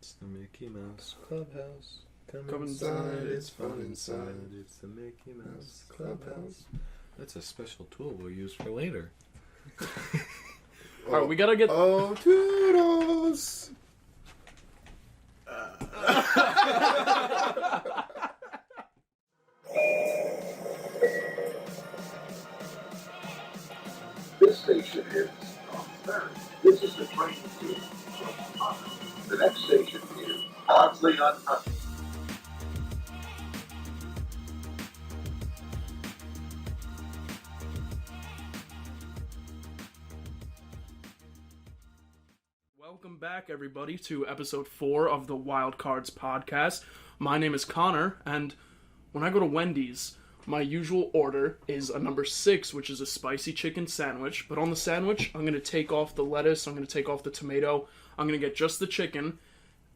It's the Mickey Mouse Clubhouse. Come inside, it's fun inside. It's the Mickey Mouse Clubhouse. That's a special tool we'll use for later. Alright, we gotta get... Oh, toodles! This station is This is the train to the next station is Oddly Untouched. Welcome back, everybody, to episode 4 of the Wild Cards podcast. My name is Connor, and when I go to Wendy's, my usual order is a number 6, which is a spicy chicken sandwich. But on the sandwich, I'm going to take off the lettuce, I'm going to take off the tomato, I'm going to get just the chicken,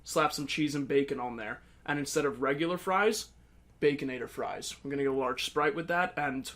slap some cheese and bacon on there. And instead of regular fries, Baconator fries. We're going to get a large Sprite with that, and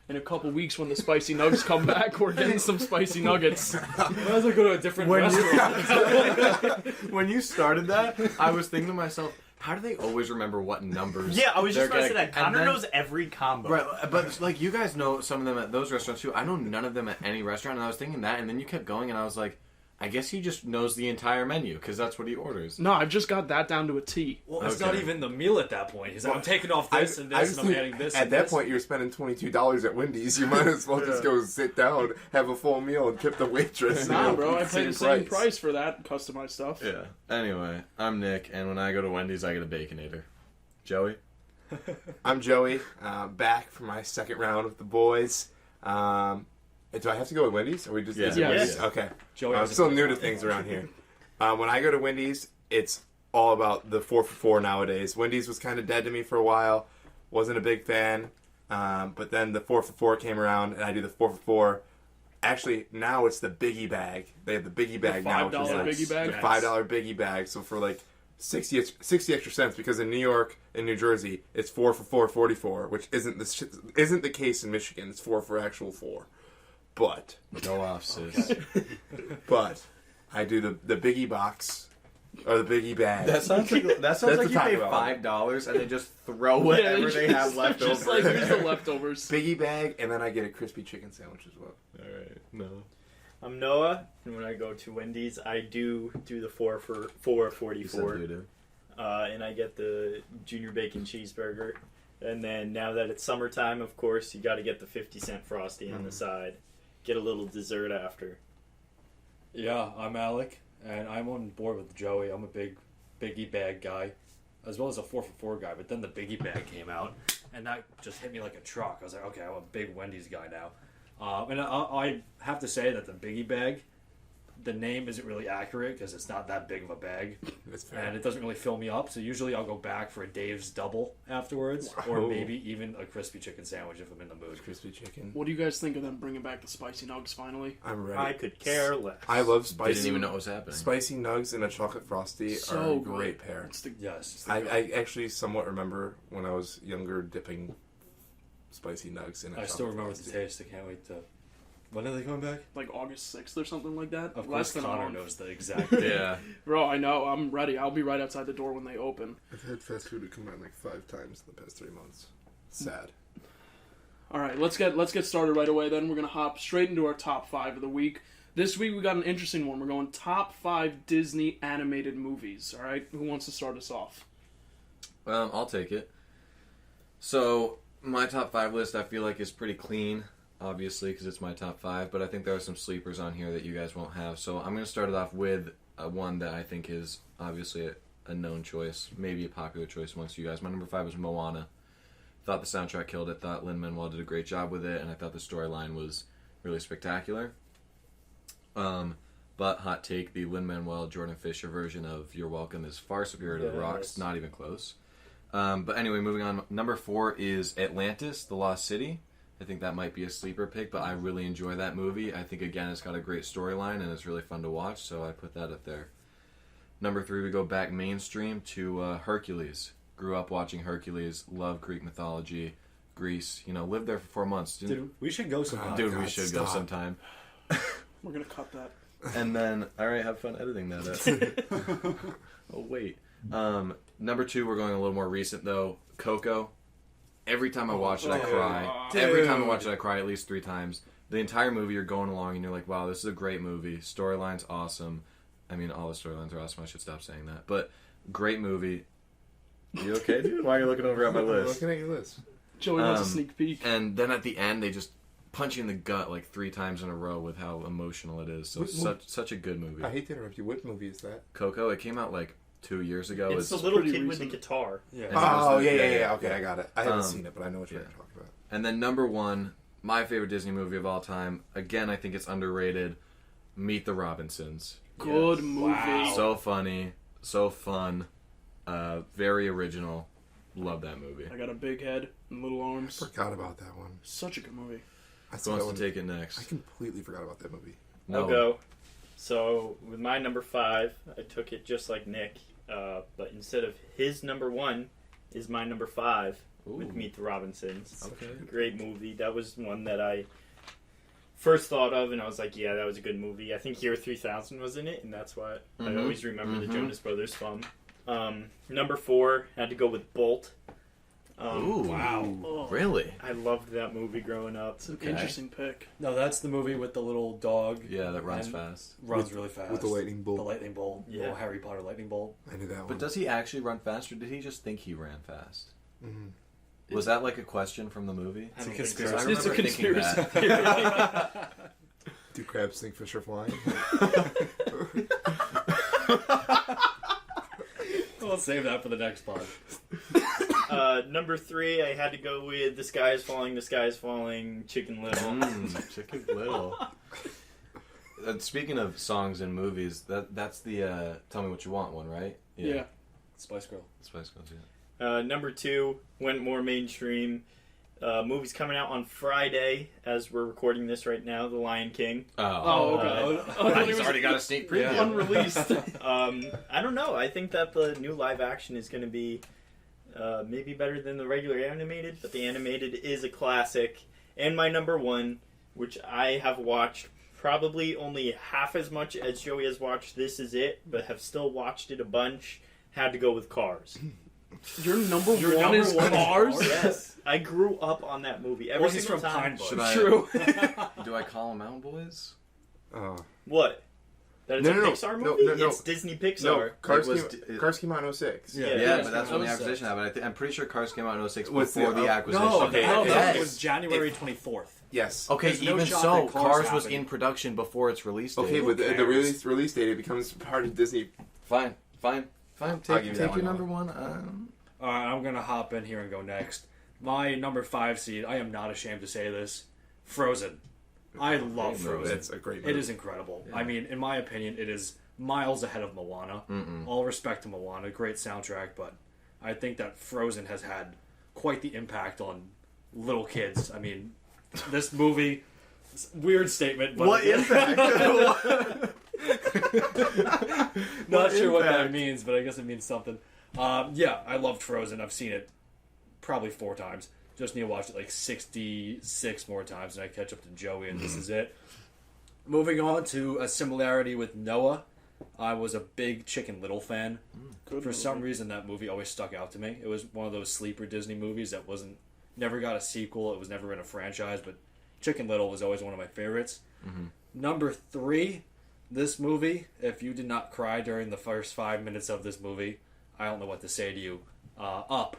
in a couple weeks when the spicy nugs come back, we're getting some spicy nuggets. Might as well go to a different restaurant. When you started that, I was thinking to myself, how do they always remember what numbers? Yeah, I was just about to say that. And Connor then- knows every combo. Right, but like you guys know some of them at those restaurants too. I know none of them at any restaurant, and I was thinking that, and then you kept going, and I was like, I guess he just knows the entire menu because that's what he orders. No, I've just got that down to a T. Well, it's not even the meal at that point. He's like, I'm taking off this and this, and I'm adding this. At and that this. point, you're spending $22 at Wendy's. You might as well just go sit down, have a full meal, and tip the waitress. Nah, bro, I pay the same price for that customized stuff. Yeah. Anyway, I'm Nick, and when I go to Wendy's, I get a Baconator. Joey? I'm Joey, back for my second round with the boys. Do I have to go with Wendy's? Or we just Yeah. is it Wendy's? Yes. Okay. Joey I'm has still a- new to things around here. When I go to Wendy's, it's all about the 4 for 4 nowadays. Wendy's was kind of dead to me for a while. Wasn't a big fan. But then the 4 for 4 came around, and I do the 4 for 4. Actually, now it's the biggie bag. They have the biggie bag now. $5 biggie bag? The $5 biggie bag. So for like 60 extra cents, because in New York and New Jersey, it's 4 for 4, 44, which isn't the case in Michigan. It's 4 for actual 4. But Go off, sis. I do the biggie box or the biggie bag. That sounds like That's you the pay Taco Bell. $5 and they just throw whatever they have left Just over. like, here's the leftovers. Biggie bag, and then I get a crispy chicken sandwich as well. Alright, no. I'm Noah, and when I go to Wendy's, I do the 4 for 4 You said 44, you do. and I get the junior bacon cheeseburger. And then now that it's summertime, of course, you got to get the 50-cent Frosty on the side. Get a little dessert after. Yeah, I'm Alec, and I'm on board with Joey. I'm a big biggie bag guy, as well as a 4 for 4 guy. But then the biggie bag came out, and that just hit me like a truck. I was like, okay, I'm a big Wendy's guy now. And I have to say that the biggie bag, the name isn't really accurate because it's not that big of a bag, That's fair. and it doesn't really fill me up. So usually I'll go back for a Dave's double afterwards, or Wow. maybe even a crispy chicken sandwich if I'm in the mood. Crispy chicken. What do you guys think of them bringing back the spicy nugs finally? I'm ready. I could care less. I love spicy. Didn't even know what was happening. Spicy nugs and a chocolate frosty So are a good. great pair. It's the Yes. I actually somewhat remember when I was younger dipping spicy nugs in a I still chocolate remember the frosty. taste. I can't wait to. When are they coming back? like August 6th or something like that. Of Less course, than a Connor month. knows the exact date. Yeah. Bro, I know. I'm ready. I'll be right outside the door when they open. I've had fast food come out like 5 times in the past 3 months. Sad. All right, let's get started right away. Then we're gonna hop straight into our top 5 of the week. This week we got an interesting one. We're going top 5 Disney animated movies. All right, who wants to start us off? I'll take it. So, my top 5 list I feel like is pretty clean, obviously, because it's my top 5, but I think there are some sleepers on here that you guys won't have. So, I'm going to start it off with one that I think is obviously a known choice, maybe a popular choice amongst you guys. My number 5 was Moana. Thought the soundtrack killed it, thought Lin-Manuel did a great job with it, and I thought the storyline was really spectacular. But hot take, the Lin-Manuel Jordan Fisher version of You're Welcome is far superior to The Rock's, not even close. But anyway, moving on. Number 4 is Atlantis, The Lost City. I think that might be a sleeper pick, but I really enjoy that movie. I think, again, it's got a great storyline, and it's really fun to watch, so I put that up there. Number 3, we go back mainstream to Hercules. Grew up watching Hercules, love Greek mythology, Greece. Lived there for 4 months. Dude, we should go sometime. Dude, we God, should stop. go sometime. We're gonna cut that. And then, all right, have fun editing that up. Oh, wait. Number 2, we're going a little more recent, though. Coco. Every time I watch it, I cry. Every time I watch it, I cry at least 3 times. The entire movie, you're going along, and you're like, wow, this is a great movie. Storyline's awesome. I mean, all the storylines are awesome. I should stop saying that. But great movie. You okay, dude? Why are you looking over at my I'm list? looking at your list. Joey wants a sneak peek. And then at the end, they just punch you in the gut like 3 times in a row with how emotional it is. So such a good movie. I hate to interrupt you. What movie is that? Coco, it came out like 2 years ago. It's the little pretty kid with the recent. guitar. Yeah. Oh, Yeah, yeah. Okay, I got it. I haven't Um, seen it, but I know what you're yeah. talking about. And then number 1, my favorite Disney movie of all time. Again, I think it's underrated. Meet the Robinsons. Good movie. Wow. So funny, so fun, very original. Love that movie. I got a big head and little arms. Forgot about that one. Such a good movie. I Who saw that wants one. to take it next? I completely forgot about that movie. I'll go. So with my number 5, I took it just like Nick, but instead of his number 1 is my number 5 with Ooh. Meet the Robinsons. Okay. Great movie. That was one that I first thought of, and I was like, yeah, that was a good movie. I think Year 3000 was in it, and that's why I always remember the Jonas Brothers from. Number 4, had to go with Bolt. Ooh, Wow. Oh, really? I loved that movie growing up. it's an Okay. interesting pick. No, that's the movie with the little dog. Yeah, that runs And fast. Runs really fast. With the lightning bolt. The lightning bolt. Yeah. Little Harry Potter lightning bolt. I knew that one. But does he actually run fast, or did he just think he ran fast? Mhm. Was that like a question from the movie? I don't think conspiracy. so. I It's a remember thinking conspiracy that. Do crabs think fish are flying? We'll save that for the next pod. Number 3, I had to go with The Sky is Falling, Chicken Little. Chicken Little. Speaking of songs and movies, that's the Tell Me What You Want one, right? Yeah. Spice Girl. Spice Girls, yeah. Number 2 went more mainstream. Movie's coming out on Friday as we're recording this right now. The Lion King. Oh, okay. He's already got a sneak preview. Yeah. Unreleased. I don't know. I think that the new live action is going to be maybe better than the regular animated, but the animated is a classic. And my number 1, which I have watched probably only half as much as Joey has watched This Is It, but have still watched it a bunch, had to go with Cars. Your number Your one number is one is Cars? Cars? Yes. I grew up on that movie. Every Well, he's single from time. Pine Bush. Should I- True. Do I call them out, boys? Oh. What? That it's No, a no, no. Pixar No, movie? no, no. It's Disney Pixar. No, Cars, It was- Cars came out in 06. Yeah. Yeah, Yeah, Cars but that's came when the out in acquisition 06. happened. I'm pretty sure Cars came out in 06 What's before the- the oh, acquisition. No, Okay, no, yes. it was January 24th. Yes. Okay, There's no even shot so, that Cars was happened. in production before its release date. Okay, but the cares? release date, it becomes part of Disney. Fine. I'll Take give you that your one. number 1. All right, I'm going to hop in here and go next. My number 5 seed, I am not ashamed to say this, Frozen. I love Frozen. It's a great movie. It is incredible. I mean, in my opinion, it is miles ahead of Moana. All respect to Moana, great soundtrack, but I think that Frozen has had quite the impact on little kids. I mean, this movie, weird statement, but What impact? not sure what that impact? means, but I guess it means something. Yeah, I loved Frozen. I've seen it probably 4 times. Just need to watch it like 66 more times, and I catch up to Joey, and this is it. Moving on to a similarity with Noah, I was a big Chicken Little fan. Good For movie. some reason, that movie always stuck out to me. It was one of those sleeper Disney movies that never got a sequel. It was never in a franchise, but Chicken Little was always one of my favorites. Number 3, this movie. If you did not cry during the first 5 minutes of this movie, I don't know what to say to you. Up.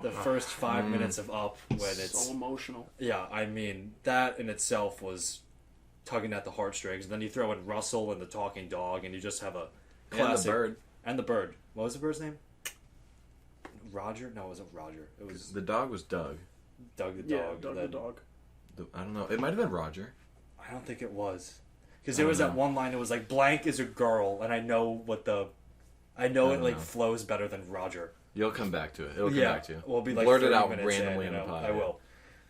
The first 5 minutes of Up, when it's So emotional. yeah, I mean that in itself was tugging at the heartstrings. And then you throw in Russell and the talking dog, and you just have a classic. And the bird. And the bird. What was the bird's name? Roger? No, it wasn't Roger. It was The dog was Doug. Doug the Yeah, dog. Doug the Then- dog. I don't know. It might have been Roger. I don't think it was. Because I there was don't that know. one line. It was like blank is a girl, and I know I it don't like know. flows better than Roger. You'll come back to it. It'll come back to you. We'll be like blurt it 30 out minutes randomly in, in the pod. I will.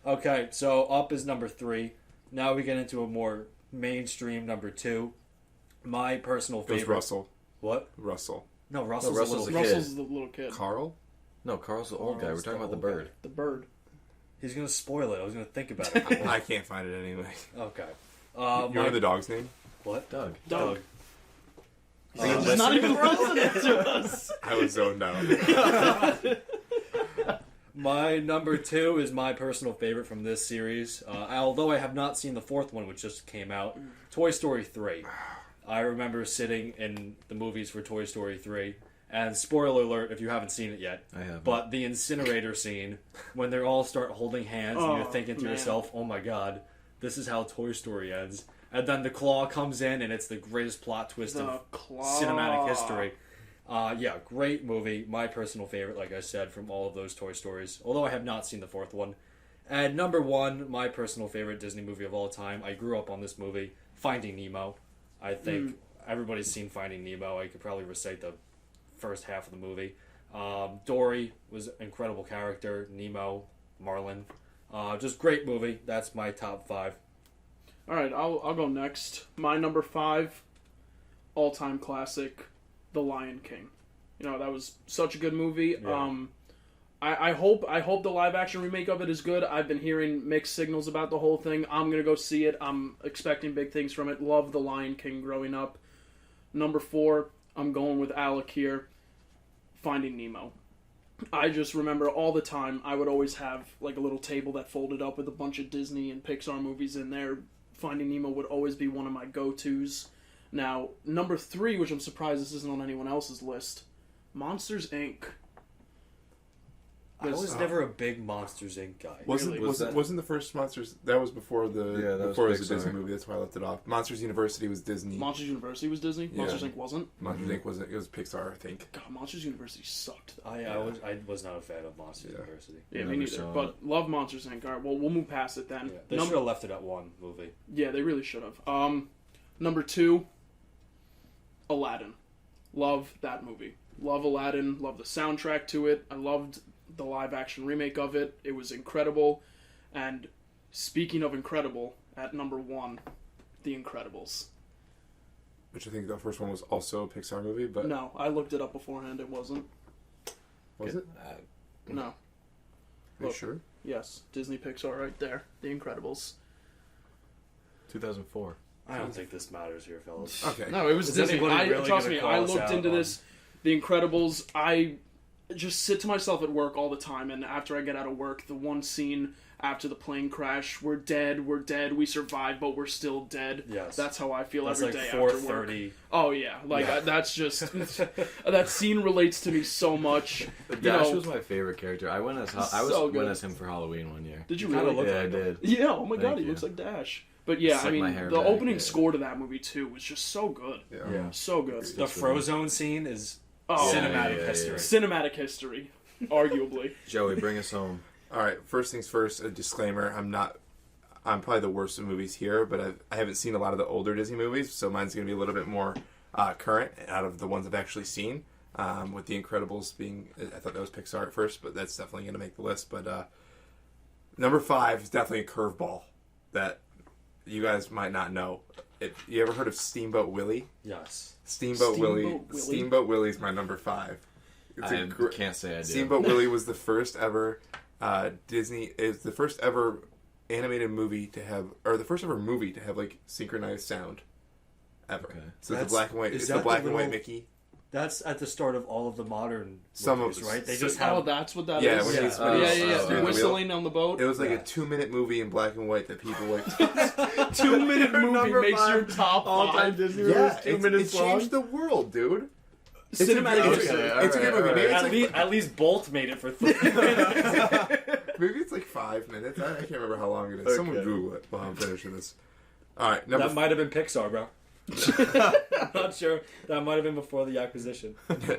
Okay, so Up is number 3. Now we get into a more mainstream number 2. My personal It was favorite. Russell. What? Russell. No, Russell's, Russell's a a little kid. Russell's the little kid. Carl? No, Carl's the old guy. We're Carl's talking the about the old bird. guy. The bird. He's gonna spoil it. I was gonna think about it. I can't find it anyway. Okay. You know the dog's name? What? Doug. Doug. It's not even listening to us. I was zoned out. My number 2 is my personal favorite from this series. Although I have not seen the 4th one, which just came out, Toy Story 3. I remember sitting in the movies for Toy Story 3, and spoiler alert if you haven't seen it yet, I haven't. but the incinerator scene, when they all start holding hands and you're thinking to yourself, oh my god, this is how Toy Story ends. And then the claw comes in and it's the greatest plot twist of cinematic history. Yeah, great movie. My personal favorite, like I said, from all of those Toy Stories. Although I have not seen the 4th one. And number 1, my personal favorite Disney movie of all time. I grew up on this movie, Finding Nemo. I think everybody's seen Finding Nemo. I could probably recite the first half of the movie. Dory was an incredible character. Nemo, Marlin. Just great movie. That's my top 5. All right, I'll go next. My number 5, all-time classic, The Lion King. You know, that was such a good movie. Yeah. I hope the live-action remake of it is good. I've been hearing mixed signals about the whole thing. I'm going to go see it. I'm expecting big things from it. Love The Lion King growing up. Number 4, I'm going with Alec here, Finding Nemo. I just remember all the time I would always have like a little table that folded up with a bunch of Disney and Pixar movies in there. Finding Nemo would always be one of my go-tos. Now, number 3, which I'm surprised this isn't on anyone else's list, Monsters, Inc. I was never a big Monsters, Inc. guy. Wasn't the first Monsters? That was before the before it was a Disney movie. That's why I left it off. Monsters University was Disney. Monsters University was Disney. Yeah. Monsters Inc. wasn't. Monsters Inc. wasn't. It was Pixar, I think. God, Monsters University sucked. I was not a fan of Monsters University. Yeah, Never me neither. saw But love Monsters Inc. All right, well, we'll move past it then. Yeah, they should have left it at 1 movie. Yeah, they really should have. Number 2, Aladdin. Love that movie. Love Aladdin. Love the soundtrack to it. I loved the live-action remake of it. It was incredible. And speaking of incredible, at number 1, The Incredibles. Which I think the first one was also a Pixar movie, but No, I looked it up beforehand. It wasn't. was it? No. Are you Look. sure? Yes, Disney Pixar right there. The Incredibles. 2004. I don't think this matters here, fellas. Okay. No, it was Is Disney. anybody really Trust gonna me, call I us looked out into on- this. The Incredibles, I just sit to myself at work all the time, and after I get out of work, the one scene after the plane crash, we're dead, we survived, but we're still dead. Yes. That's how I feel That's every like day after work. 4:30. Oh, yeah. That's just... that scene relates to me so much. Dash was my favorite character. I went as So good. went as him for Halloween one year. Did you Kinda really? look Yeah, like I him. did. Yeah, oh my god, Thank he you. looks like Dash. But yeah, Slick my hair the back, opening yeah. score to that movie, too, was just so good. Yeah. So good. The Frozone scene is Oh, cinematic yeah, history. cinematic history, arguably. Joey, bring us home. All right. First things first. A disclaimer. I'm probably the worst of movies here, but I haven't seen a lot of the older Disney movies, so mine's going to be a little bit more current out of the ones I've actually seen. With The Incredibles being, I thought that was Pixar at first, but that's definitely going to make the list. But number 5 is definitely a curveball that you guys might not know. You ever heard of Steamboat Willie? Yes. Steamboat Willie. Willie? Steamboat Willie's my number 5. It's I can't say I do. Steamboat Willie was the first ever Disney. Is the first ever animated movie to have, or the first ever movie to have like synchronized sound ever. Okay. So it's That's- the black and white. is It's that the black the and white little- Mickey. That's at the start of all of the modern Some movies, of- right? They so- just Oh, have... that's what that is. Yeah, when Yeah. he's, Oh, when Yeah, he's yeah, yeah. steering the wheel. Whistling on the boat. It was like Yeah. a 2-minute movie in black and white that people like. 2-minute movie Number makes your 5 top all-time 5. Disney movies, Yeah, 2 minutes it long. changed the world, dude. Cinematic it's history. Okay, it's a good movie. alright, Maybe it's At, like at least Bolt made it for 30 minutes. maybe it's like 5 minutes. I can't remember how long it is. Someone Okay. Google it while I'm finishing this. All right, That might have been Pixar, bro. I'm not sure. That might have been before the acquisition.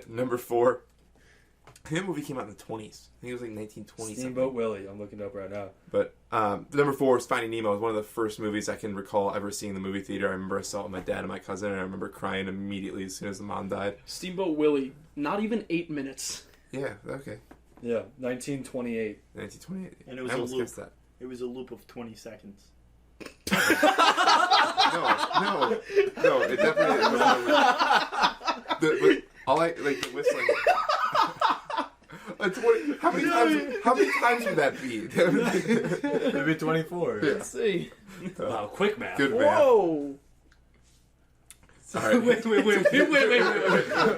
number 4. I think the movie came out in the 20s. I think it was like 1920 Steamboat something. Willie. I'm looking it up right now. But the number 4 is Finding Nemo. It was one of the first movies I can recall ever seeing in the movie theater. I remember I saw it with my dad and my cousin, and I remember crying immediately as soon as the mom died. Steamboat Willie, not even 8 minutes. Yeah, okay. Yeah, 1928. 1928. And it was I a almost loop. guessed that. It was a loop of 20 seconds. No, it definitely was not a loop. All I, like, the whistling. How many times would that be? Maybe 24. Yeah. Let's see. Wow, quick math. Good math. Whoa! All right. Wait.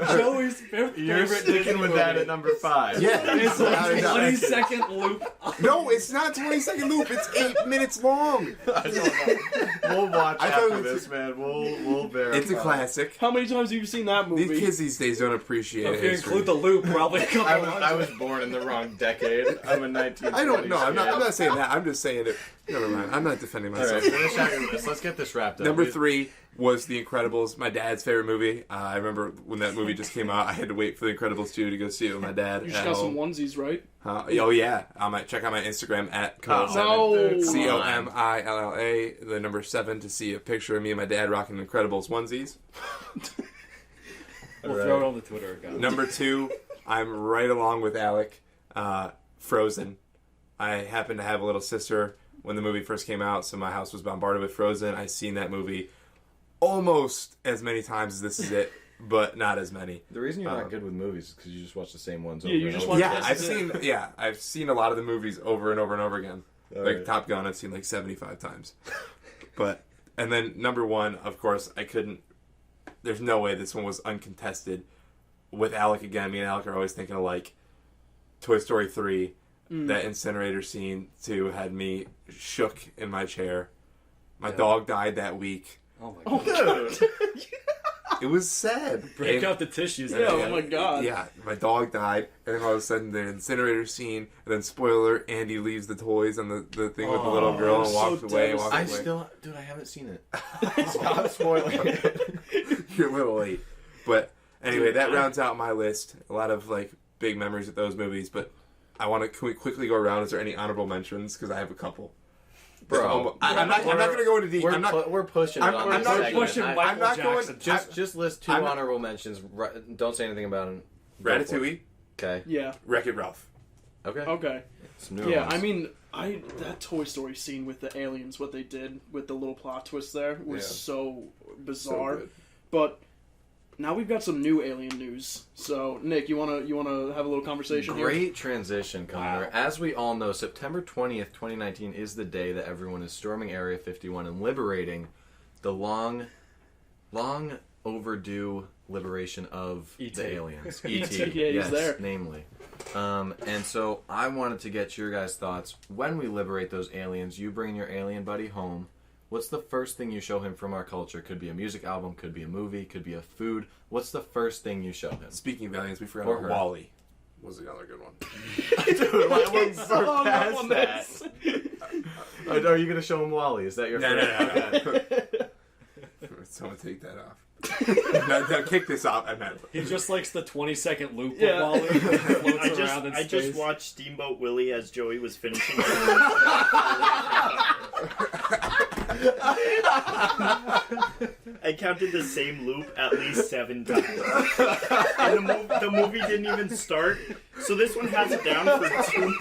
Joey's fifth You're favorite sticking Disney with that movie. at number 5. Yeah. It's a 20-second loop. No, it's not 20-second loop. It's 8 minutes long. We'll watch I thought after it was- this, man. We'll verify. It's a classic. How many times have you seen that movie? These kids these days don't appreciate If you history. include the loop, probably a couple I was born in the wrong decade. I'm a 1920s I don't know. I'm kid. not saying that. I'm just saying it. Never mind. I'm not defending All right, myself. finish out your list. Let's get this wrapped up. Number 3 was The Incredibles, my dad's favorite movie. I remember when that movie just came out, I had to wait for The Incredibles 2 to go see it with my dad. You just at got some home. onesies, right? Oh yeah, check out my Instagram at Comilla7. No. Comilla, the number 7, to see a picture of me and my dad rocking Incredibles onesies. We'll throw it on the Twitter account. Number 2, I'm right along with Alec. Frozen. I happened to have a little sister when the movie first came out, so my house was bombarded with Frozen. I've seen that movie almost as many times as This Is It, but not as many. The reason you're not good with movies is because you just watch the same ones Yeah, over you and just over. watch Yeah, I've seen a lot of the movies over and over and over again. All like right. Top Gun, I've seen like 75 times. And then number 1, of course, there's no way this one was uncontested. With Alec again, me and Alec are always thinking of like Toy Story 3. That incinerator scene, too, had me shook in my chair. My dog died that week. Oh my god. Oh, God. It was sad. Break out the tissues. Yeah, oh my god. Yeah, my dog died, and then all of a sudden the incinerator scene, and then spoiler, Andy leaves the toys on the thing with the little girl and so walks away. I haven't seen it. Stop spoiling it. You're a little late. But anyway, that rounds out my list. A lot of like big memories of those movies, but I want to quickly go around. Is there any honorable mentions? Because I have a couple. Bro, I'm not going to go into detail. We're pushing it I'm on not this segment. pushing I- Michael I'm not going- Jackson. Just list 2 I'm not- honorable mentions. Don't say anything about them. Go for it. Ratatouille, Okay. Yeah. Wreck-It Ralph. Okay. Okay. Some new Yeah, ones. I mean, that Toy Story scene with the aliens, what they did with the little plot twist there was Yeah. so bizarre. good. But now we've got some new alien news. So, Nick, you wanna have a little conversation here? Great transition, Connor. Wow. As we all know, September 20th, 2019 is the day that everyone is storming Area 51 and liberating the long overdue liberation of E.T. the aliens. E.T., E.T. yeah, he's yes, there. namely. And so I wanted to get your guys' thoughts. When we liberate those aliens, you bring your alien buddy home. What's the first thing you show him from our culture? Could be a music album, could be a movie, could be a food. What's the first thing you show him? Speaking of aliens, we forgot Or about her. Wall-E. Was another good one. Dude, I went so Oh, past on that. this. Are you going to show him Wally? Is that your No. Someone take that off. no, kick this off. I meant. He just likes the 20-second loop Yeah. of Wally. Floats around in I space. just watched Steamboat Willie as Joey was finishing. I counted the same loop at least 7 times. And the movie didn't even start, so this one has it down for 2.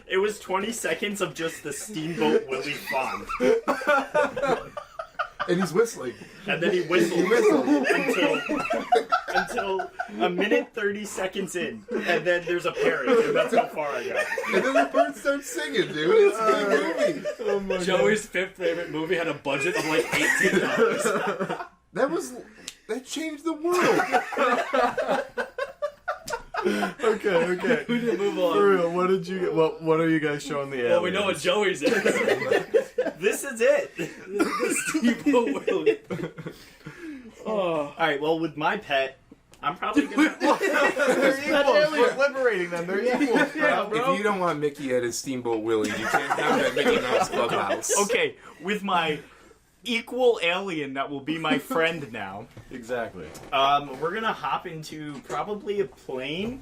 It was 20 seconds of just the Steamboat Willie font. And he's whistling. And then he whistled until a minute 30 seconds in, and then there's a parrot, and that's how far I got. And then the bird starts singing, dude. It's a good movie. Oh my Joey's fifth favorite movie had a budget of like $18. That changed the world. Okay. We need to move on. For real, what did you? What are you guys showing the aliens? Well, we know what Joey's is. This is it. Steamboat Willie. Oh. Alright, well, with my pet, I'm probably gonna... They're evil. We're liberating them. They're evil. Yeah, bro. If you don't want Mickey at his Steamboat Willie, you can't have him at Mickey Mouse Clubhouse. Okay, with my equal alien that will be my friend now, Exactly. we're gonna hop into probably a plane,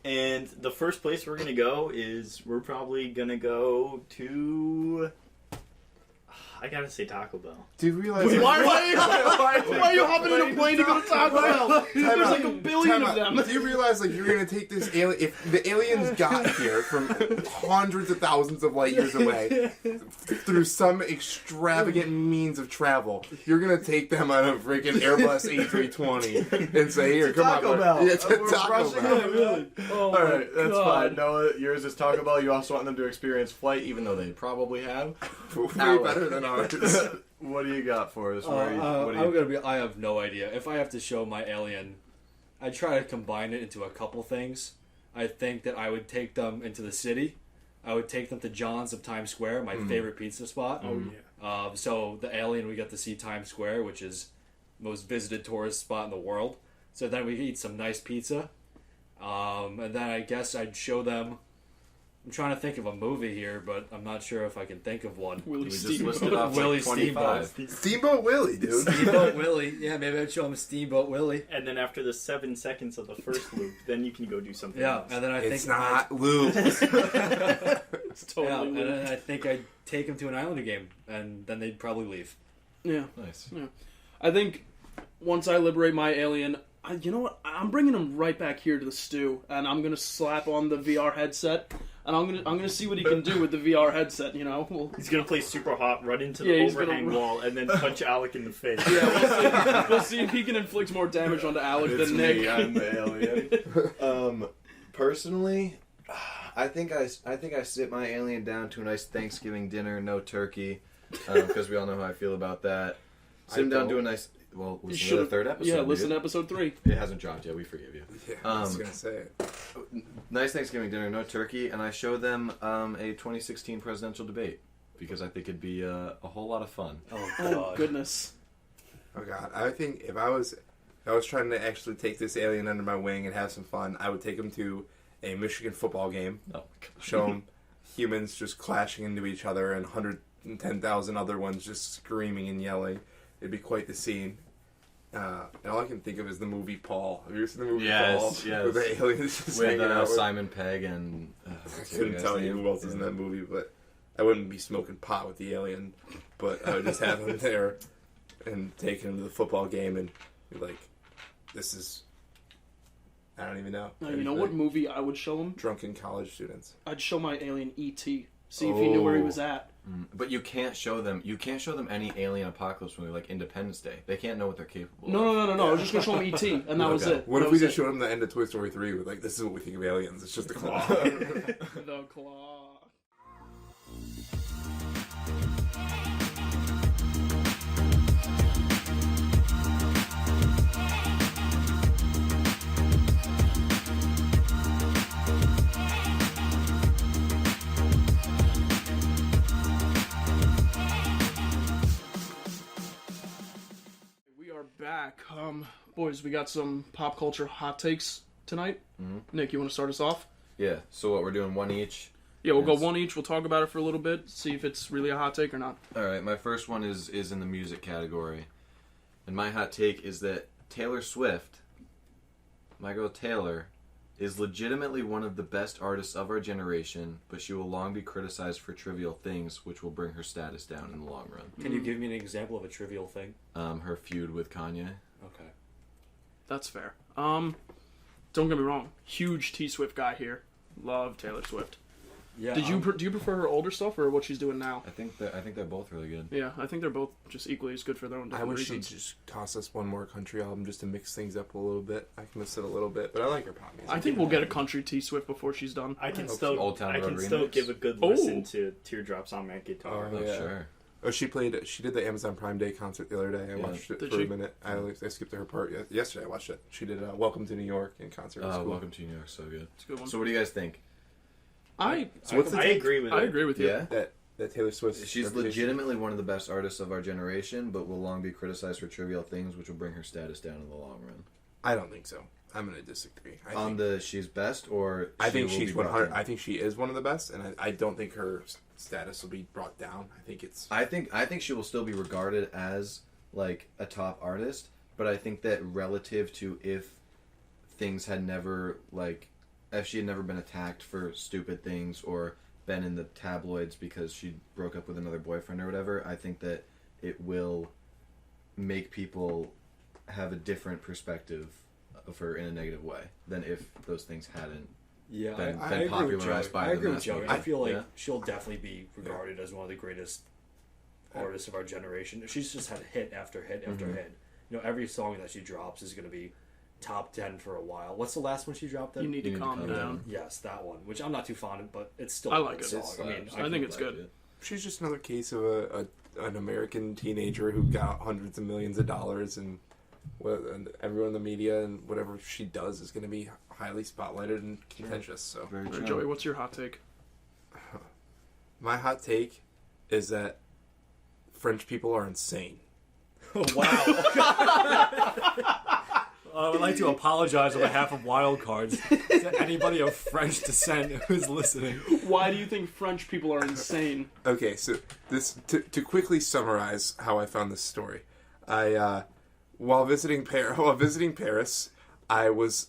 and the first place we're gonna go is, we're probably gonna go to... I gotta say Taco Bell. Do you realize? Why are you hopping in a plane to go to Taco Bell? There's like a billion of them. Do you realize, like, you're gonna take this alien? If the aliens got here from hundreds of thousands of light years away through some extravagant means of travel, you're gonna take them on a freaking Airbus A320 and say, "Here, come Taco on, Bell. Yeah, to We're Taco rushing Bell." it. Really? Oh, All right, that's God. fine. Noah, yours is Taco Bell. You also want them to experience flight, even though they probably have. Way Alex. better than ours. What do you got for us? I have no idea. If I have to show my alien, I try to combine it into a couple things. I think that I would take them into the city. I would take them to John's of Times Square, my favorite pizza spot. Oh yeah. So the alien, we get to see Times Square, which is the most visited tourist spot in the world. So then we eat some nice pizza. And then I guess I'd show them. I'm trying to think of a movie here, but I'm not sure if I can think of one. Willie just Steamboat. listed off Willie like 25. Steamboat. Steamboat Willie, dude. Steamboat Willie. Yeah, maybe I'd show him Steamboat Willie. And then after the 7 seconds of the first loop, then you can go do something Yeah, else. and then I It's think not Luke. It's totally yeah, and Willie. then I think I'd take him to an Islander game, and then they'd probably leave. Yeah. Nice. Yeah. I think once I liberate my alien, you know what? I'm bringing him right back here to the stew, and I'm gonna slap on the VR headset, and I'm gonna see what he can do with the VR headset. You know, He's gonna play super hot, run into Yeah, the he's gonna overhang run- wall, and then punch Alec in the face. we'll see if he can inflict more damage onto Alec It's than me, Nick. I'm the alien. Personally, I think I sit my alien down to a nice Thanksgiving dinner, no turkey, because we all know how I feel about that. Sit him down to a nice. Well, listen to the third episode. Yeah, listen to dude. episode 3. It hasn't dropped yet. We forgive you. Yeah, I was gonna say it. Nice Thanksgiving dinner, no turkey, and I show them a 2016 presidential debate because I think it'd be a whole lot of fun. Oh, Oh God. goodness. Oh God, I think if I was trying to actually take this alien under my wing and have some fun, I would take him to a Michigan football game. Oh, Show him humans just clashing into each other and 110,000 other ones just screaming and yelling. It'd be quite the scene. And all I can think of is the movie Paul. Have you ever seen the movie Paul? Yes. With the aliens just with hanging out. Simon Pegg and I couldn't tell you who else is in that movie, but I wouldn't be smoking pot with the alien. But I would just have him there and take him to the football game and be like, this is... I don't even know. You know what movie I would show him? Drunken college students. I'd show my alien E.T. See if he knew where he was at. But you can't show them any alien apocalypse movie like Independence Day. They can't know what they're capable of. No. I was just gonna show him E.T. and that was Okay. it. What That if we was just it. showed him the end of Toy Story 3 with like, this is what we think of aliens. It's just a claw. The claw. We are back. Boys, we got some pop culture hot takes tonight. Nick, you want to start us off? Yeah. So what? We're doing one each. Yeah, we'll Yes. go one each. We'll talk about it for a little bit, see if it's really a hot take or not. All right. My first one is in the music category, and my hot take is that Taylor Swift, my girl Taylor, is legitimately one of the best artists of our generation, but she will long be criticized for trivial things, which will bring her status down in the long run. Can you give me an example of a trivial thing? Her feud with Kanye. Okay. That's fair. Don't get me wrong. Huge T Swift guy here. Love Taylor Swift. Yeah. Do you prefer her older stuff or what she's doing now? I think they're both really good. Yeah, I think they're both just equally as good for their own I different wish she'd reasons. just toss us one more country album just to mix things up a little bit. I can miss it a little bit, but I like her pop music. I think we'll get a country T Swift before she's done. I can Old still, Town I Road can still remix. give a good Oh. listen to Teardrops on My Guitar. Oh, Oh, yeah. sure. Oh, she did the Amazon Prime Day concert the other day. I Yeah. watched it Did for she? a minute. I skipped to her part yesterday. I watched it. She did Welcome to New York in concert. It was cool. Welcome to New York. So good. It's a good one. So what do you guys think? So what's the I take? agree with I it. agree with you. Yeah. That Taylor Swift. She's reputation? legitimately one of the best artists of our generation, but will long be criticized for trivial things, which will bring her status down in the long run. I don't think so. I'm going to disagree. She's best, or I think she will she's be brought 100. down? I think she is one of the best, and I don't think her status will be brought down. I think it's. I think she will still be regarded as like a top artist, but I think that relative to if things had never if she had never been attacked for stupid things or been in the tabloids because she broke up with another boyfriend or whatever, I think that it will make people have a different perspective of her in a negative way than if those things hadn't Yeah, been I agree with popularized Joey. by I the agree with mass Joey. media. I feel like Yeah. she'll definitely be regarded as one of the greatest artists of our generation. She's just had hit after hit after hit. You know, every song that she drops is going to be top 10 for a while. What's the last one she dropped? You need to calm down. Yes, that one, which I'm not too fond of, but it's still I a like good it. song. I mean, I think it's good. she's just another case of an American teenager who got hundreds of millions of dollars, and everyone in the media and whatever she does is going to be highly spotlighted and contentious. So, Very true. Joey, what's your hot take? my hot take is that French people are insane. Oh, wow. I would like to apologize on behalf of Wildcards to anybody of French descent who's listening. Why do you think French people are insane? Okay, so this to quickly summarize how I found this story. While visiting Paris, I was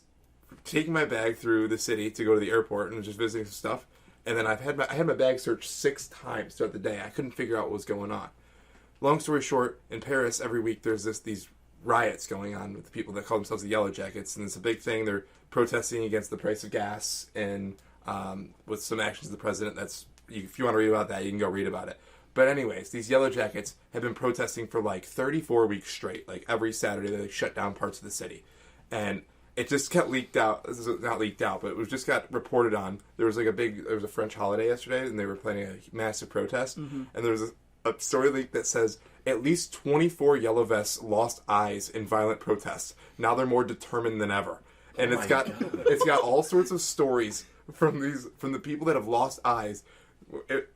taking my bag through the city to go to the airport and was just visiting some stuff. And then I had my bag searched 6 times throughout the day. I couldn't figure out what was going on. Long story short, in Paris every week there's these riots going on with the people that call themselves the Yellow Jackets, and it's a big thing. They're protesting against the price of gas and with some actions of the president. If you want to read about that, you can go read about it. But anyways, these Yellow Jackets have been protesting for like 34 weeks straight. Like every Saturday, they shut down parts of the city, and it just got leaked out. This is not leaked out, but it just got reported on. There was a French holiday yesterday, and they were planning a massive protest. Mm-hmm. And there was a story leak that says at least 24 yellow vests lost eyes in violent protests. Now they're more determined than ever, and it's got all sorts of stories from the people that have lost eyes.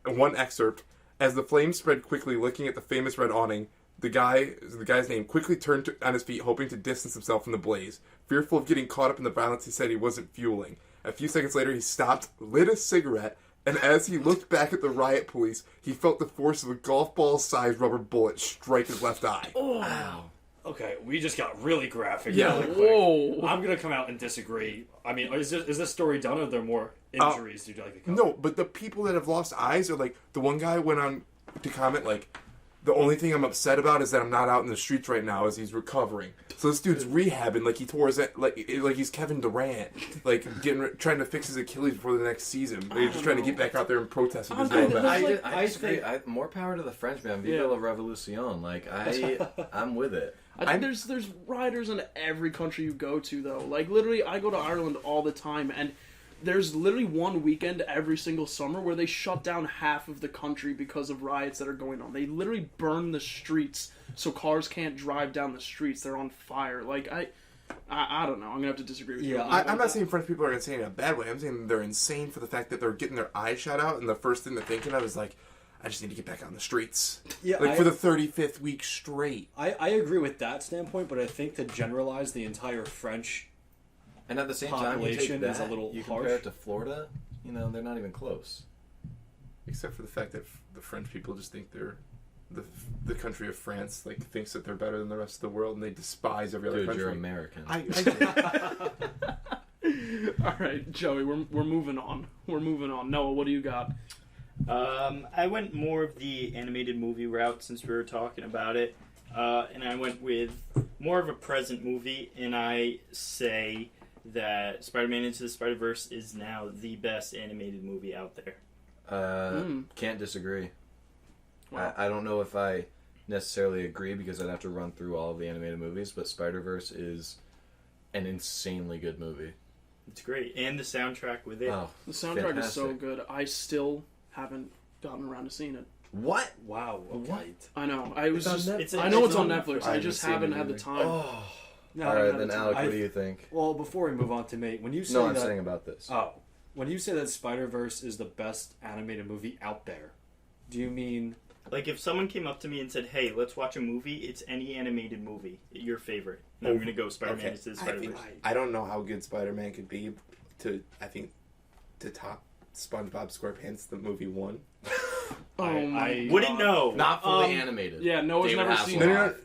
One excerpt: as the flames spread quickly, looking at the famous red awning, the guy's name quickly turned on his feet, hoping to distance himself from the blaze. Fearful of getting caught up in the violence, he said he wasn't fueling. A few seconds later, he stopped, lit a cigarette, and as he looked back at the riot police, he felt the force of a golf ball-sized rubber bullet strike his left eye. Oh. Wow. Okay, we just got really graphic. Yeah. Really quick. Whoa. I'm gonna come out and disagree. I mean, is this story done, or are there more injuries? You'd like to cover? No, but the people that have lost eyes are like, the one guy went on to comment like, the only thing I'm upset about is that I'm not out in the streets right now as he's recovering. So this dude's rehabbing like he tore his like he's Kevin Durant, like trying to fix his Achilles before the next season. He's just trying to get back out there and protest with his yellow vest. I disagree. More power to the French, man. Vive la Revolution. Like I'm with it. I think there's rioters in every country you go to, though. Like, literally, I go to Ireland all the time, and there's literally one weekend every single summer where they shut down half of the country because of riots that are going on. They literally burn the streets so cars can't drive down the streets. They're on fire. Like, I don't know. I'm going to have to disagree with you. I'm not saying French people are insane in a bad way. I'm saying they're insane for the fact that they're getting their eyes shot out, and the first thing they're thinking of is like, I just need to get back on the streets. Yeah, for the 35th week straight. I agree with that standpoint, but I think to generalize the entire French and at the same time, you take that, you compare it to Florida, they're not even close. Except for the fact that the French people just think they're the country of France, like thinks that they're better than the rest of the world, and they despise every other country. You're American. All right, Joey, we're moving on. Noah, what do you got? I went more of the animated movie route since we were talking about it, and I went with more of a present movie, and I say that Spider-Man Into the Spider-Verse is now the best animated movie out there. Can't disagree. Wow. I don't know if I necessarily agree because I'd have to run through all of the animated movies, but Spider-Verse is an insanely good movie. It's great, and the soundtrack with it. Oh, the soundtrack is so good. I still haven't gotten around to seeing it. What? Wow. What? I know. I was just. It's I know it's on Netflix. I just haven't had the time. Oh. No, all right, then Alec, what do you think? Well, before we move on to me, when you say No, I'm saying about this. Oh. When you say that Spider-Verse is the best animated movie out there, do you mean... Like, if someone came up to me and said, hey, let's watch a movie, it's any animated movie, your favorite. And I'm going to go Spider-Man Into the Spider-Verse. I don't know how good Spider-Man could be to top SpongeBob SquarePants, the movie 1. I wouldn't know. Not fully animated. Yeah, Noah's never seen it.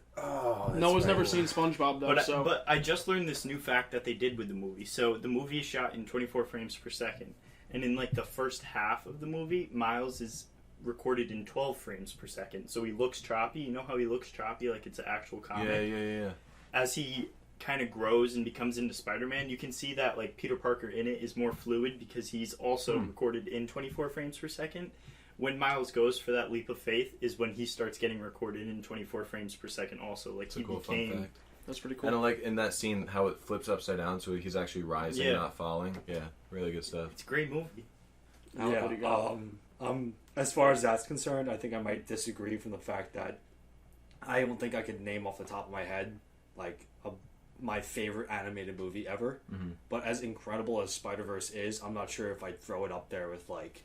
Noah's never seen SpongeBob, though. But I just learned this new fact that they did with the movie. So the movie is shot in 24 frames per second. And in, like, the first half of the movie, Miles is recorded in 12 frames per second. So he looks choppy. You know how he looks choppy, like it's an actual comic? Yeah. As he kind of grows and becomes into Spider-Man, you can see that, like, Peter Parker in it is more fluid because he's also recorded in 24 frames per second. When Miles goes for that leap of faith is when he starts getting recorded in 24 frames per second also. Like, That's a cool fun fact. That's pretty cool. And I like in that scene how it flips upside down so he's actually rising, not falling. Yeah, really good stuff. It's a great movie. Yeah, As far as that's concerned, I think I might disagree from the fact that I don't think I could name off the top of my head like my favorite animated movie ever. Mm-hmm. But as incredible as Spider-Verse is, I'm not sure if I'd throw it up there with like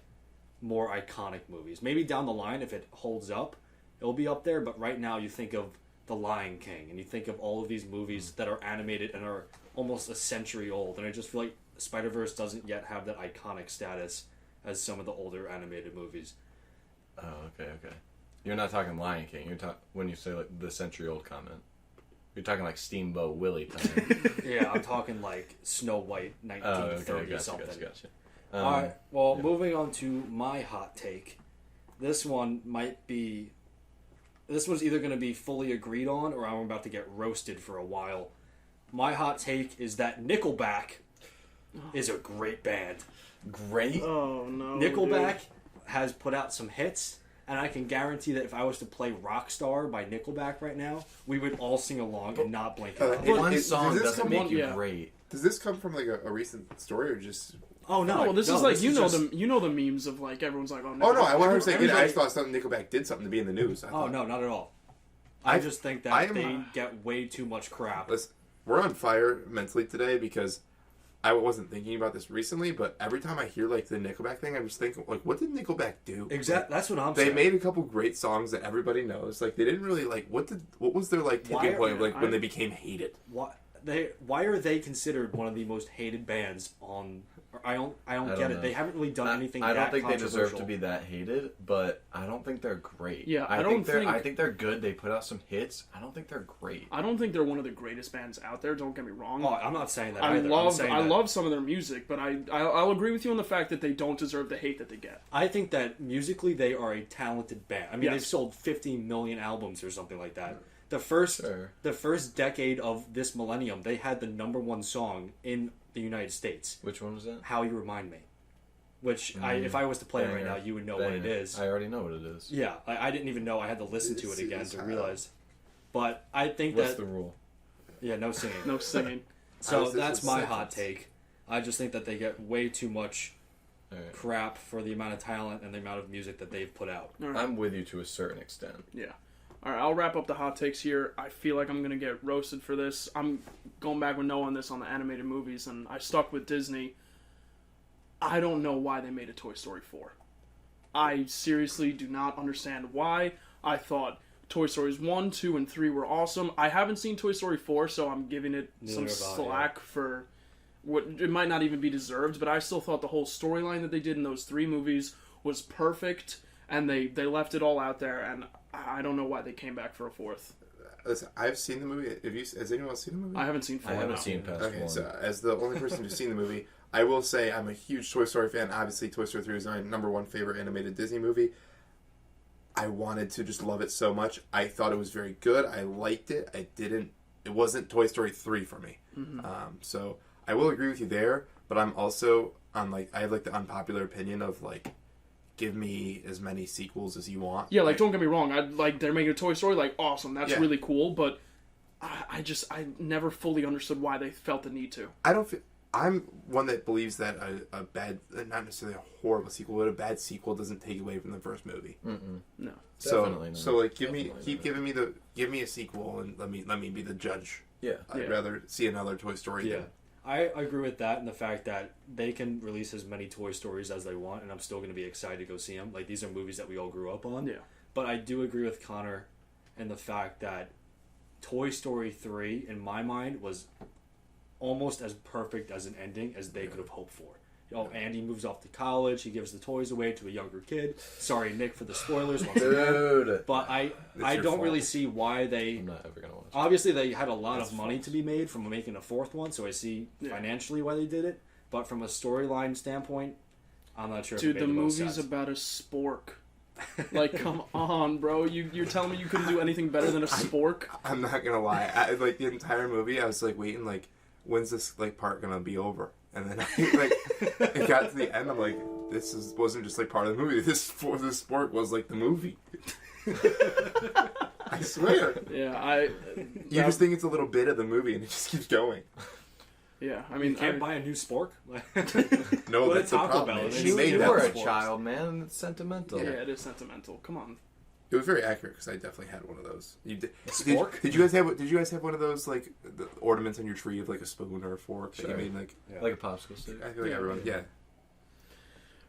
more iconic movies. Maybe down the line, if it holds up, it'll be up there. But right now, you think of The Lion King, and you think of all of these movies that are animated and are almost a century old, and I just feel like Spider-Verse doesn't yet have that iconic status as some of the older animated movies. Oh, okay. You're not talking Lion King. You're when you say like the century-old comment. You're talking like Steamboat Willie time. Yeah, I'm talking like Snow White, 1930 something. Gotcha. All right. Well, moving on to my hot take. This one might be. This one's either going to be fully agreed on, or I'm about to get roasted for a while. My hot take is that Nickelback is a great band. Great. Oh no. Nickelback has put out some hits, and I can guarantee that if I was to play Rockstar by Nickelback right now, we would all sing along and not blink an eye. One song does this doesn't come make on- you yeah. great. Does this come from like a recent story or just? Oh no! No, this is like just- you know the memes of like everyone's like, oh Oh no, I wasn't saying. I everybody- just thought something Nickelback did something to be in the news. I Oh thought, no, not at all. I just think that I am- they get way too much crap. Listen, we're on fire mentally today because I wasn't thinking about this recently, but every time I hear like the Nickelback thing, I'm just thinking like, what did Nickelback do? Exactly. That's what I'm They saying. made a couple great songs that everybody knows. Like they didn't really like what was their like Why tipping are- point of like when they became hated? Why are they considered one of the most hated bands on? I don't get don't it. know. They haven't really done anything. I don't that think they deserve to controversial. be that hated, but I don't think they're great. Yeah, I think they're good. They put out some hits. I don't think they're great. I don't think they're one of the greatest bands out there. Don't get me wrong. Oh, I'm not saying that I either. love some of their music, but I'll agree with you on the fact that they don't deserve the hate that they get. I think that musically they are a talented band. I mean, Yes. they've sold 50 million albums or something like that. The first decade of this millennium, they had the #1 song in the United States. Which one was that? How You Remind Me. Which, if I was to play it right now, you would know what it is. I already know what it is. Yeah, I didn't even know. I had to listen to it again to realize. But I think What's that... the rule? Yeah, no singing. No singing. So this that's a my sentence? hot take. I just think that they get way too much All right. crap for the amount of talent and the amount of music that they've put out. All right. I'm with you to a certain extent. Yeah. All right, I'll wrap up the hot takes here. I feel like I'm going to get roasted for this. I'm going back with Noah on this on the animated movies, and I stuck with Disney. I don't know why they made a Toy Story 4. I seriously do not understand why. I thought Toy Stories 1, 2, and 3 were awesome. I haven't seen Toy Story 4, so I'm giving it some Neither have I, slack for what it might not even be deserved, but I still thought the whole storyline that they did in those 3 movies was perfect, and they left it all out there, and I don't know why they came back for a 4th. Listen, I've seen the movie. Has anyone else seen the movie? I haven't seen 4. I haven't no. seen past Okay, one. so as the only person who's seen the movie, I will say I'm a huge Toy Story fan. Obviously, Toy Story 3 is my #1 favorite animated Disney movie. I wanted to just love it so much. I thought it was very good. I liked it. It wasn't Toy Story 3 for me. So I will agree with you there, but I'm also on I have the unpopular opinion of give me as many sequels as you want. Yeah, don't get me wrong. They're making a Toy Story, awesome. That's Yeah. really cool, but I never fully understood why they felt the need to. I'm one that believes that a bad, not necessarily a horrible sequel, but a bad sequel doesn't take away from the first movie. No. Definitely not. So Definitely give me a sequel and let me be the judge. Yeah. I'd rather see another Toy Story. Yeah. I agree with that and the fact that they can release as many Toy Stories as they want, and I'm still going to be excited to go see them. These are movies that we all grew up on. Yeah. But I do agree with Connor in the fact that Toy Story 3, in my mind, was almost as perfect as an ending as they could have hoped for. Andy moves off to college. He gives the toys away to a younger kid. Sorry, Nick, for the spoilers once again. Dude. But I your don't fault. really see why they... I'm not ever gonna watch it. Obviously, they had a lot of money to be made from making a 4th one, so I see financially why they did it. But from a storyline standpoint, I'm not sure. Dude, if it the made the most movie's sense. about a spork. Come on, bro. You're telling me you couldn't do anything better than a spork? I'm not gonna lie. The entire movie, I was waiting, when's this part gonna be over? And then it got to the end. I'm like, wasn't just part of the movie. This sport was the movie. I swear. Yeah, You just think it's a little bit of the movie, and it just keeps going. Yeah, I You mean, can't buy a new spork. No, Well, that's the Taco problem. Bell, Man. they He just made do that You were a sports. child, man. It's sentimental. yeah, it is sentimental. Come on. It was very accurate because I definitely had one of those. You did, Spork? Did you guys have? Did you guys have one of those like the ornaments on your tree of like a spoon or a fork that Sure. you made like? Yeah. Like a popsicle stick. I feel like Yeah. everyone. Yeah.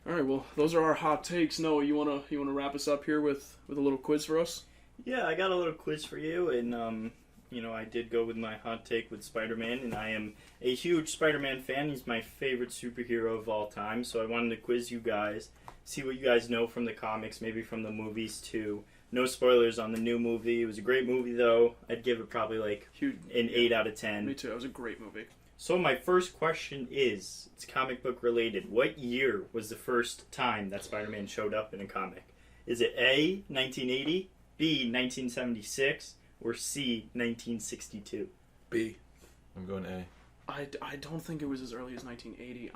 All right, well, those are our hot takes. Noah, you wanna wrap us up here with a little quiz for us? Yeah, I got a little quiz for you, and I did go with my hot take with Spider-Man, and I am a huge Spider-Man fan. He's my favorite superhero of all time, so I wanted to quiz you guys, see what you guys know from the comics, maybe from the movies too. No spoilers on the new movie. It was a great movie, though. I'd give it probably like Huge. an 8 out of 10. Me too. It was a great movie. So my first question is, it's comic book related. What year was the first time that Spider-Man showed up in a comic? Is it A, 1980, B, 1976, or C, 1962? B. I'm going A. I don't think it was as early as 1980.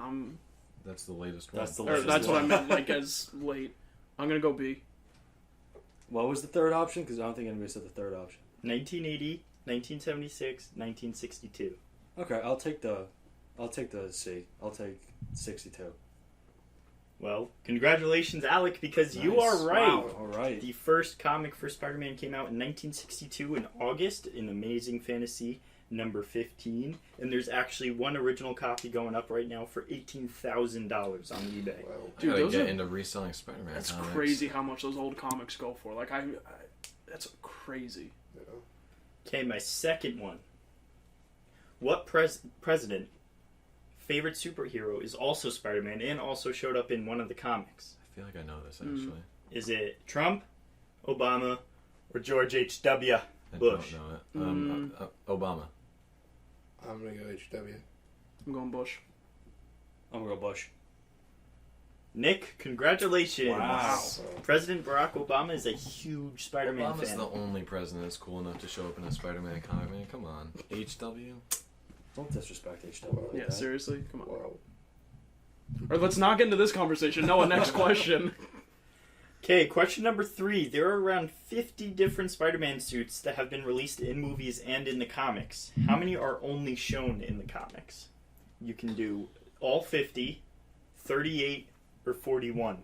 That's the latest one. That's the Or latest that's what I one. meant, like as late. I'm gonna go B. What was the third option? Because I don't think anybody said the third option. 1980, 1976, 1962. Okay, I'll take the C. I'll take 62. Well, congratulations, Alec, because you Nice. are right. Wow. All right. The first comic for Spider-Man came out in 1962 in August in Amazing Fantasy number 15, and there's actually one original copy going up right now for $18,000 on eBay. Wow. I Dude, gotta those get are- into reselling Spider-Man That's comics. crazy how much those old comics go for. Like that's crazy. Okay, my second one. What president, favorite superhero, is also Spider-Man and also showed up in one of the comics? I feel like I know this Mm. actually. Is it Trump, Obama, or George H.W. I Bush? don't know it. Obama. I'm gonna go HW. I'm going Bush. I'm gonna go Bush. Nick, congratulations. Wow. President Barack Obama is a huge Spider-Man Obama's fan. the only president that's cool enough to show up in a Spider-Man comic. Man, come on. HW. Don't disrespect HW. like Yeah, that. seriously, come on. Wow. Or let's not get into this conversation. Noah, next question. Okay, question number 3. There are around 50 different Spider-Man suits that have been released in movies and in the comics. How many are only shown in the comics? You can do all 50, 38, or 41.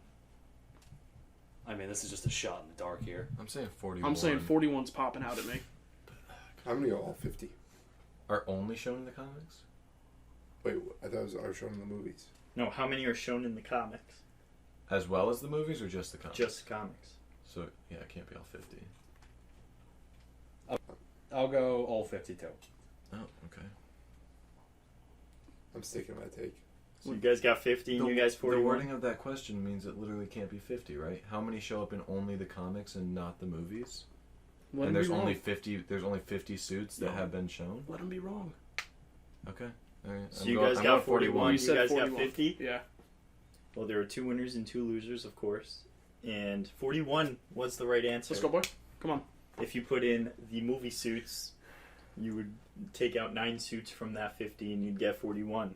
I mean, this is just a shot in the dark here. I'm saying 41. I'm saying 41's popping out at me. I'm gonna go all 50. Are only shown in the comics? Wait, I thought it was are shown in the movies. No, how many are shown in the comics? As well as the movies or just the comics? Just comics. So, yeah, it can't be all 50. I'll go all 52. Oh, okay. I'm sticking my take. So you guys got 50 and you guys The 41? wording of that question means it literally can't be 50, right? How many show up in only the comics and not the movies? Let and him there's be wrong. only 50. There's only 50 suits that No. have been shown. Let him be wrong. Okay. All right. So you guys got 41, you guys got 50? Yeah. Well, there were 2 winners and 2 losers, of course. And 41 was the right answer. Let's go, boy. Come on. If you put in the movie suits, you would take out 9 suits from that 50 and you'd get 41.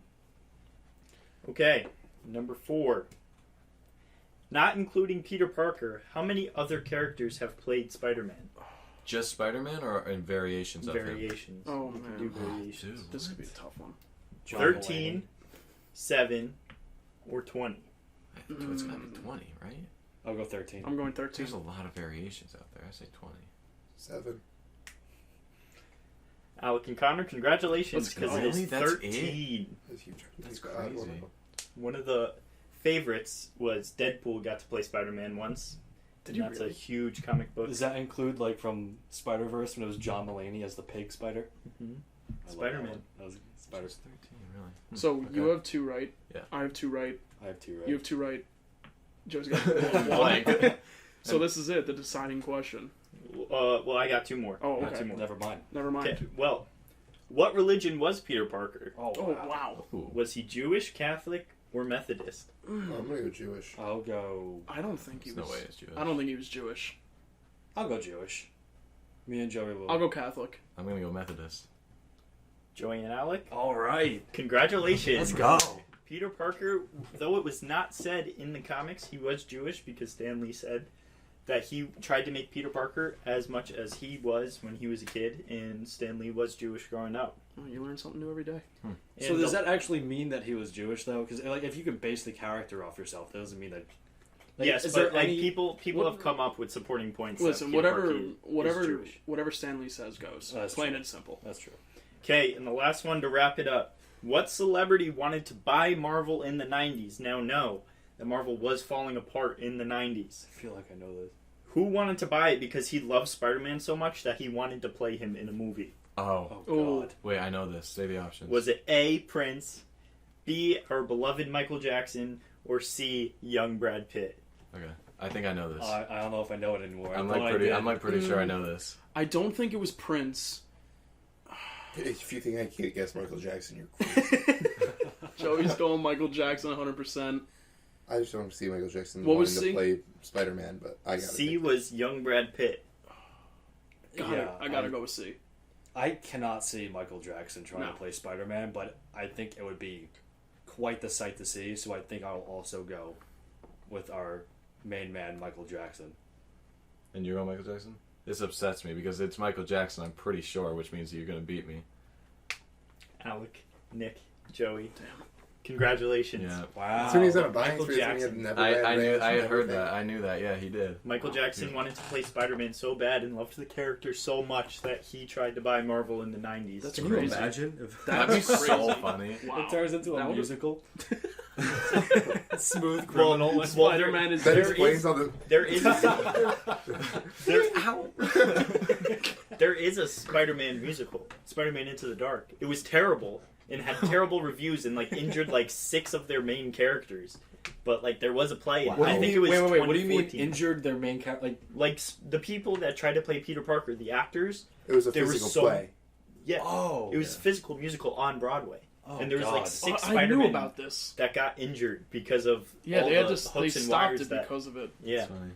Okay, number 4. Not including Peter Parker, how many other characters have played Spider-Man? Just Spider-Man or in variations of him? Variations. Oh, You can man. do variations. Dude. This could be a tough one. John 13, 7, or 20. It's gotta be 20, right? Mulaney. I'll go 13. I'm going 13. There's a lot of variations out there. I say 20. 7. Alec and Connor, congratulations, Let's go. because it is Really? That's 13. That's huge. That's Pick the odd one crazy. out. One of the favorites was Deadpool got to play Spider-Man once. Did And you that's really? a huge comic book. Does that include, like, from Spider-Verse when it was John Mulaney as the pig spider? Mhm. I love Spider-Man. That one. That was Spider. Just 13, really. So you Okay. have 2 right. Yeah. I have 2 right. I have 2 right. You have 2 right. Joe's got 1. So this is it, the deciding question. Well, I got 2 more. Oh, I got okay. 2 more. Never mind. Never mind. Okay, well, what religion was Peter Parker? Oh, Oh, wow. Ooh. Was he Jewish, Catholic, or Methodist? I'm gonna go Jewish. I'll go. I don't think he There's was. no way it's Jewish. I don't think he was Jewish. I'll go Jewish. Me and Joey will. I'll go Catholic. I'm gonna go Methodist. Joey and Alec, All right. congratulations. Let's go. Peter Parker, though it was not said in the comics, he was Jewish because Stan Lee said that he tried to make Peter Parker as much as he was when he was a kid, and Stan Lee was Jewish growing up. Oh, you learn something new every day. So does that actually mean that he was Jewish though? Because like, if you can base the character off yourself, that doesn't mean that. Like, yes, is but there like any... people have come up with supporting points. Listen, that Peter whatever Parker is Jewish. whatever Stan Lee says goes. That's Plain true. and simple. That's true. Okay, and the last one to wrap it up. What celebrity wanted to buy Marvel in the 90s? Now, no, that Marvel was falling apart in the 90s. I feel like I know this. Who wanted to buy it because he loved Spider-Man so much that he wanted to play him in a movie? Oh. Oh God. Wait, I know this. Say the options. Was it A, Prince, B, our beloved Michael Jackson, or C, young Brad Pitt? Okay. I think I know this. I don't know if I know it anymore. I'm I like pretty sure I know this. I don't think it was Prince. If you think I can't guess Michael Jackson, you're crazy. Joey's going Michael Jackson 100%. I just don't see Michael Jackson What wanting was to C? play Spider-Man, but I got it. C was young Brad Pitt. I gotta go with C. I cannot see Michael Jackson trying to play Spider-Man, but I think it would be quite the sight to see. So I think I'll also go with our main man, Michael Jackson. And you're on Michael Jackson? This upsets me because it's Michael Jackson, I'm pretty sure, which means you're going to beat me. Alec, Nick, Joey. Damn. Congratulations. Yeah. Wow. As soon as he's on a buying Michael spree, Jackson. I had heard that. I knew that. Yeah, he did. Michael Jackson wanted to play Spider-Man so bad and loved the character so much that he tried to buy Marvel in the 90s. That's Can crazy. you imagine if That'd be so funny. Wow. it turns into a That would- musical? Smooth Well, criminal. Spider-Man is That there. explains all the... There is there is a Spider-Man musical, Spider-Man Into the Dark. It was terrible and had terrible reviews and like injured like 6 of their main characters. But like there was a play. What I do think you it was mean, wait. What do you mean 2014. injured their main character? Like, The people that tried to play Peter Parker, the actors. It was a There was physical so- play. Yeah, oh, it was a physical musical on Broadway, oh, and there was God. like 6 I Spider-Man knew about this. that got injured because of Yeah, all they had the to. They hooks and stopped wires it that. because of it. Yeah. It's funny.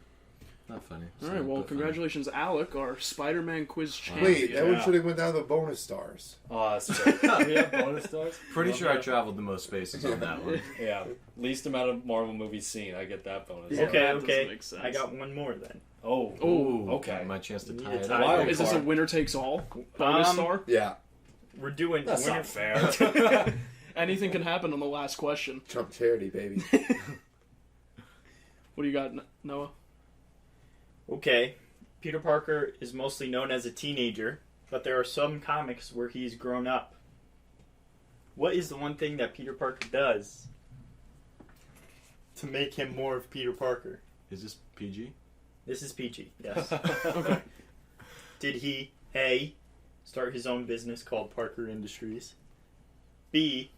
Not funny. All right. Well, But funny. congratulations, Alec, our Spider-Man quiz champion. Wait, that one Yeah. should have went down to the bonus stars. Oh, that's true. We have bonus stars. Pretty Love sure I that. traveled the most spaces on that one. Yeah, least amount of Marvel movies seen. I get that bonus. Yeah. Okay, that doesn't okay. make sense. I got one more then. Oh, Ooh. okay. My chance to You tie need it to up. tie Wild Is this a card. winner takes all bonus star? Yeah. We're doing. That's winner- not fair. Anything can happen on the last question. Trump charity, baby. What do you got, Noah? Okay, Peter Parker is mostly known as a teenager, but there are some comics where he's grown up. What is the one thing that Peter Parker does to make him more of Peter Parker? Is this PG? This is PG, yes. Okay. Did he, A, start his own business called Parker Industries, B,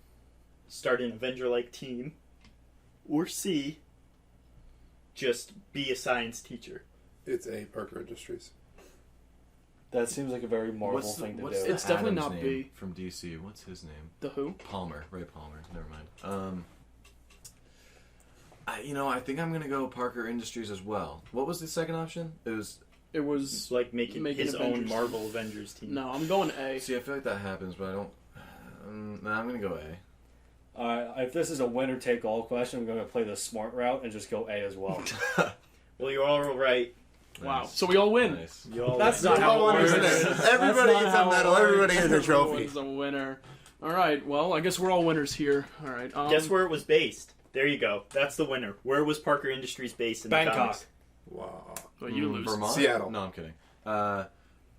start an Avenger-like team, or C, just be a science teacher? It's a Parker Industries. That seems like a very Marvel thing to do. the It's definitely Adam's not name B. from DC. What's his name? The Who? Palmer. Ray Palmer. Never mind. I think I'm gonna go Parker Industries as well. What was the second option? It was. It was It's like making his own Avengers. Marvel Avengers team. No, I'm going A. See, I feel like that happens, but I don't. No, I'm gonna go A. If this is a winner take all question, I'm going to play the smart route and just go A as well. Well, you're all right. Wow. Nice. So we all win. Nice. You all That's win. not how it works. Everybody gets a medal. Everybody gets a trophy. Everyone's a winner. All right. Well, I guess we're all winners here. All right. Guess where it was based? There you go. That's the winner. Where was Parker Industries based in the Bangkok. comics? Wow. Well, you lose. Vermont? Seattle. No, I'm kidding.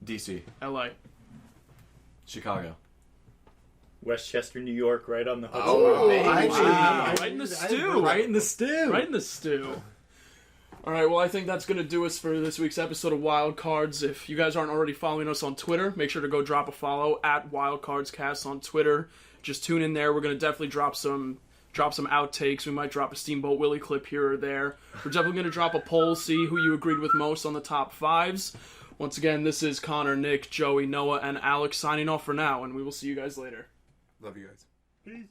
DC. L.A. Chicago. Westchester, New York, right on the Hudson Oh, River. I actually- Wow. Right in the I stew. Right in the stew. Right in the stew. All right, well, I think that's going to do us for this week's episode of Wild Cards. If you guys aren't already following us on Twitter, make sure to go drop a follow at WildCardsCast on Twitter. Just tune in there. We're going to definitely drop some outtakes. We might drop a Steamboat Willie clip here or there. We're definitely going to drop a poll, see who you agreed with most on the top 5s. Once again, this is Connor, Nick, Joey, Noah, and Alex signing off for now, and we will see you guys later. Love you guys. Peace.